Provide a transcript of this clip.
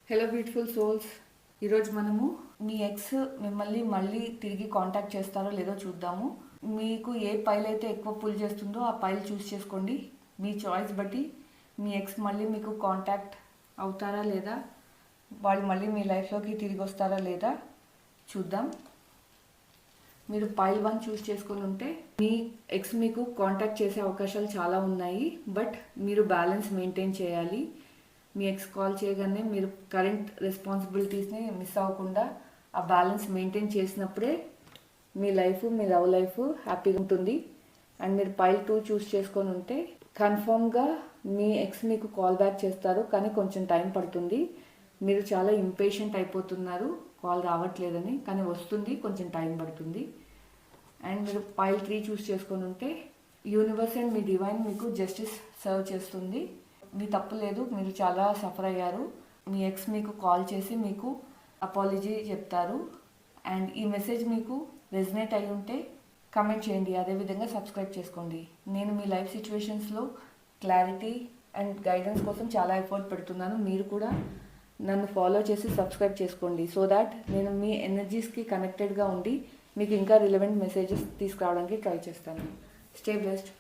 Hello beautiful souls, ఈరోజు మనము మీ X మిమ్మల్ని మళ్ళీ తిరిగి కాంటాక్ట్ చేస్తారో లేదో చూద్దాము. మీకు ఏ పైల్ అయితే ఎక్కువ పుల్ చేస్తుందో ఆ పైల్ చూస్ చేసుకోండి. మీ చాయిస్ బట్టి మీ ఎక్స్ మళ్ళీ మీకు కాంటాక్ట్ అవుతారా లేదా, వాళ్ళు మళ్ళీ మీ లైఫ్లోకి తిరిగి వస్తారా లేదా చూద్దాం. మీరు పైల్ 1 చూస్ చేసుకొని ఉంటే మీ ఎక్స్ మీకు కాంటాక్ట్ చేసే అవకాశాలు చాలా ఉన్నాయి, బట్ మీరు బ్యాలెన్స్ మెయింటైన్ చేయాలి. మీ ఎక్స్ కాల్ చేయగానే మీరు కరెంట్ రెస్పాన్సిబిలిటీస్ని మిస్ అవ్వకుండా ఆ బ్యాలెన్స్ మెయింటైన్ చేసినప్పుడే మీ లవ్ లైఫ్ హ్యాపీగా ఉంటుంది. అండ్ మీరు పైల్ 2 చూస్ చేసుకొని ఉంటే కన్ఫర్మ్గా మీ ఎక్స్ మీకు కాల్ బ్యాక్ చేస్తారు, కానీ కొంచెం టైం పడుతుంది. మీరు చాలా ఇంపేషెంట్ అయిపోతున్నారు కాల్ రావట్లేదని, కానీ వస్తుంది, కొంచెం టైం పడుతుంది. అండ్ మీరు పైల్ 3 చూస్ చేసుకొని ఉంటే యూనివర్స్ అండ్ మీ డివైన్ మీకు జస్టిస్ సర్వ్ చేస్తుంది. మీ తప్పు లేదు, మీరు చాలా సఫర్ అయ్యారు. మీ ఎక్స్ మీకు కాల్ చేసి మీకు అపాలజీ చెప్తారు. అండ్ ఈ మెసేజ్ మీకు రెజనేట్ అయి ఉంటే కమెంట్ చేయండి, అదేవిధంగా సబ్స్క్రైబ్ చేసుకోండి. నేను మీ లైఫ్ సిచ్యువేషన్స్లో క్లారిటీ అండ్ గైడెన్స్ కోసం చాలా ఎఫర్ట్ పెడుతున్నాను. మీరు కూడా నన్ను ఫాలో చేసి సబ్స్క్రైబ్ చేసుకోండి, సో దాట్ నేను మీ ఎనర్జీస్కి కనెక్టెడ్గా ఉండి మీకు ఇంకా రిలవెంట్ మెసేజెస్ తీసుకురావడానికి ట్రై చేస్తాను. Stay blessed.